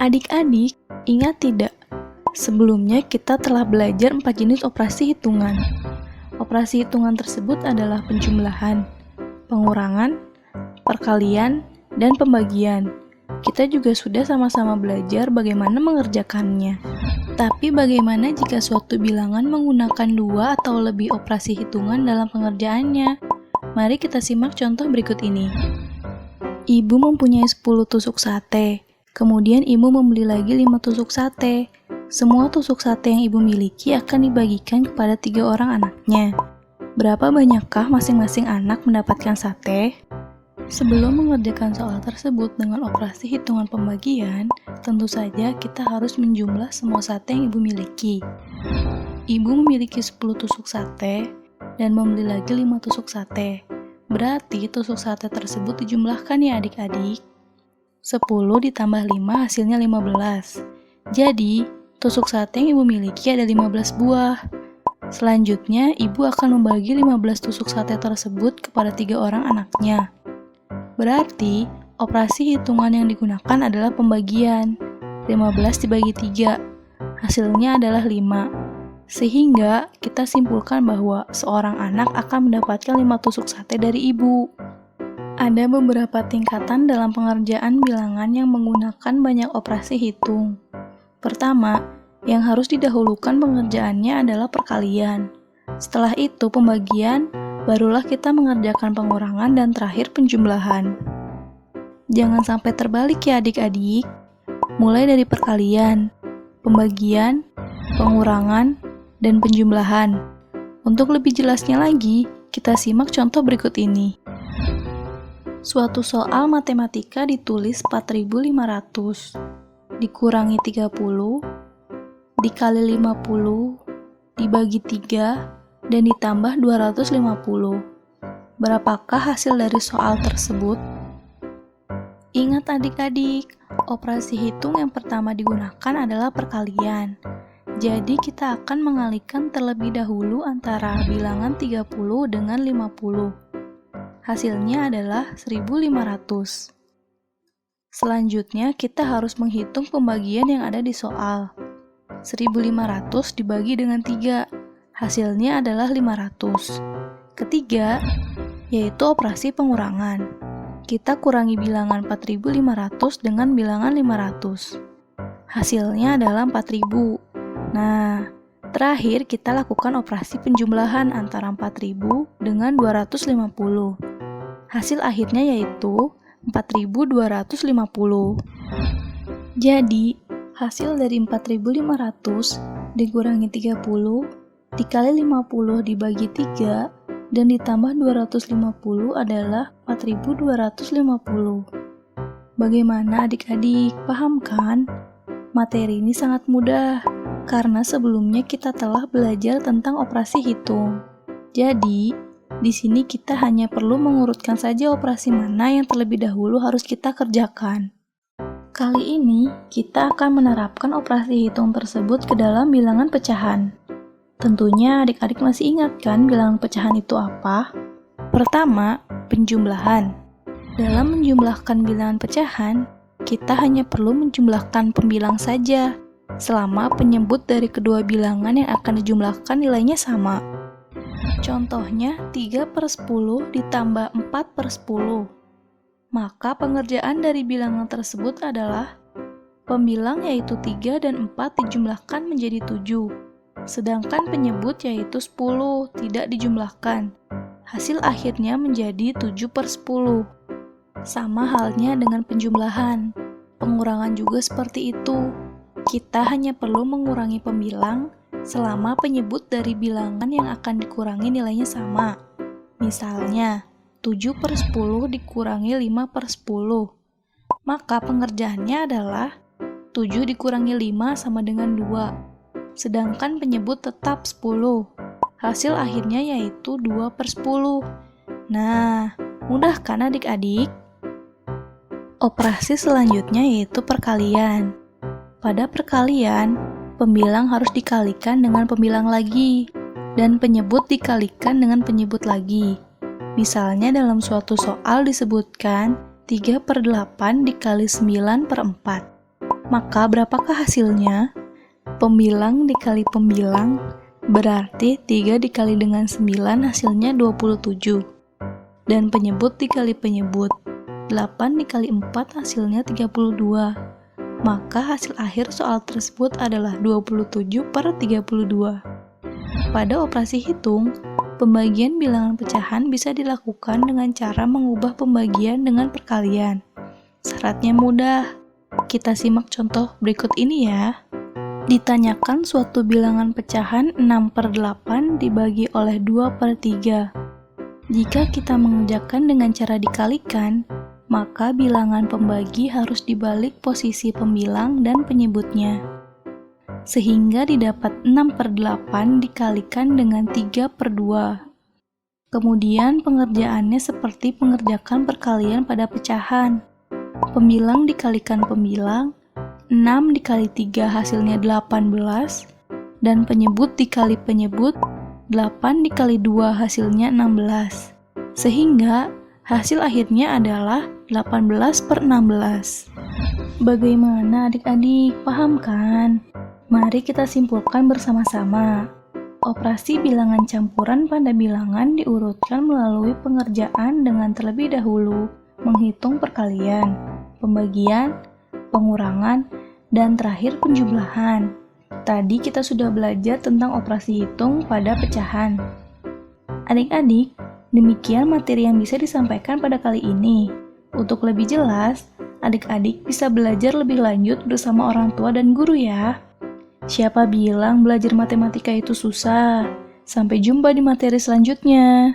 Adik-adik, ingat tidak? Sebelumnya kita telah belajar 4 jenis operasi hitungan. Operasi hitungan tersebut adalah penjumlahan, pengurangan, perkalian, dan pembagian. Kita juga sudah sama-sama belajar bagaimana mengerjakannya. Tapi bagaimana jika suatu bilangan menggunakan 2 atau lebih operasi hitungan dalam pengerjaannya? Mari kita simak contoh berikut ini. Ibu mempunyai 10 tusuk sate. Kemudian ibu membeli lagi 5 tusuk sate. Semua tusuk sate yang ibu miliki akan dibagikan kepada 3 orang anaknya. Berapa banyakkah masing-masing anak mendapatkan sate? Sebelum mengerjakan soal tersebut dengan operasi hitungan pembagian, tentu saja kita harus menjumlah semua sate yang ibu miliki. Ibu memiliki 10 tusuk sate dan membeli lagi 5 tusuk sate. Berarti tusuk sate tersebut dijumlahkan ya adik-adik. 10 ditambah 5 hasilnya 15. Jadi, tusuk sate yang ibu miliki ada 15 buah. Selanjutnya, ibu akan membagi 15 tusuk sate tersebut kepada 3 orang anaknya. Berarti, operasi hitungan yang digunakan adalah pembagian. 15 dibagi 3, hasilnya adalah 5. Sehingga, kita simpulkan bahwa seorang anak akan mendapatkan 5 tusuk sate dari ibu. Ada beberapa tingkatan dalam pengerjaan bilangan yang menggunakan banyak operasi hitung. Pertama, yang harus didahulukan pengerjaannya adalah perkalian. Setelah itu pembagian, barulah kita mengerjakan pengurangan dan terakhir penjumlahan. Jangan sampai terbalik ya adik-adik. Mulai dari perkalian, pembagian, pengurangan, dan penjumlahan. Untuk lebih jelasnya lagi, kita simak contoh berikut ini. Suatu soal matematika ditulis 4.500, dikurangi 30, dikali 50, dibagi 3, dan ditambah 250. Berapakah hasil dari soal tersebut? Ingat adik-adik, operasi hitung yang pertama digunakan adalah perkalian. Jadi kita akan mengalihkan terlebih dahulu antara bilangan 30 dengan 50. Hasilnya adalah 1.500. Selanjutnya, kita harus menghitung pembagian yang ada di soal. 1.500 dibagi dengan 3, hasilnya adalah 500. Ketiga, yaitu operasi pengurangan. Kita kurangi bilangan 4.500 dengan bilangan 500. Hasilnya adalah 4.000. Nah, terakhir kita lakukan operasi penjumlahan antara 4.000 dengan 250. Hasil akhirnya yaitu 4.250. Jadi, hasil dari 4.500 dikurangi 30, dikali 50 dibagi 3, dan ditambah 250 adalah 4.250. Bagaimana adik-adik, paham kan? Materi ini sangat mudah, karena sebelumnya kita telah belajar tentang operasi hitung. Jadi, di sini kita hanya perlu mengurutkan saja operasi mana yang terlebih dahulu harus kita kerjakan. Kali ini, kita akan menerapkan operasi hitung tersebut ke dalam bilangan pecahan. Tentunya adik-adik masih ingat kan bilangan pecahan itu apa? Pertama, penjumlahan. Dalam menjumlahkan bilangan pecahan, kita hanya perlu menjumlahkan pembilang saja, selama penyebut dari kedua bilangan yang akan dijumlahkan nilainya sama. Contohnya, 3/10 ditambah 4/10. Maka pengerjaan dari bilangan tersebut adalah pembilang yaitu 3 dan 4 dijumlahkan menjadi 7. Sedangkan penyebut yaitu 10 tidak dijumlahkan. Hasil akhirnya menjadi 7/10. Sama halnya dengan penjumlahan. Pengurangan juga seperti itu. Kita hanya perlu mengurangi pembilang selama penyebut dari bilangan yang akan dikurangi nilainya sama. Misalnya, 7/10 dikurangi 5/10. Maka pengerjaannya adalah 7 dikurangi 5 sama dengan 2. Sedangkan penyebut tetap 10. Hasil akhirnya yaitu 2/10. Nah, mudah kan adik-adik? Operasi selanjutnya yaitu perkalian. Pada perkalian, pembilang harus dikalikan dengan pembilang lagi, dan penyebut dikalikan dengan penyebut lagi. Misalnya dalam suatu soal disebutkan 3/8 dikali 9/4. Maka berapakah hasilnya? Pembilang dikali pembilang berarti 3 dikali dengan 9 hasilnya 27. Dan penyebut dikali penyebut 8 dikali 4 hasilnya 32. Maka hasil akhir soal tersebut adalah 27/32. Pada operasi hitung, pembagian bilangan pecahan bisa dilakukan dengan cara mengubah pembagian dengan perkalian. Syaratnya mudah. Kita simak contoh berikut ini ya. Ditanyakan suatu bilangan pecahan 6/8 dibagi oleh 2/3. Jika kita mengerjakan dengan cara dikalikan, maka bilangan pembagi harus dibalik posisi pembilang dan penyebutnya. Sehingga didapat 6/8 dikalikan dengan 3/2. Kemudian pengerjaannya seperti mengerjakan perkalian pada pecahan. Pembilang dikalikan pembilang, 6 dikali 3 hasilnya 18, dan penyebut dikali penyebut, 8 dikali 2 hasilnya 16. Sehingga hasil akhirnya adalah 18/16. Bagaimana adik-adik, paham kan? Mari kita simpulkan bersama-sama. Operasi bilangan campuran pada bilangan diurutkan melalui pengerjaan dengan terlebih dahulu menghitung perkalian, pembagian, pengurangan, dan terakhir penjumlahan. Tadi kita sudah belajar tentang operasi hitung pada pecahan. Adik-adik, demikian materi yang bisa disampaikan pada kali ini. Untuk lebih jelas, adik-adik bisa belajar lebih lanjut bersama orang tua dan guru ya. Siapa bilang belajar matematika itu susah? Sampai jumpa di materi selanjutnya.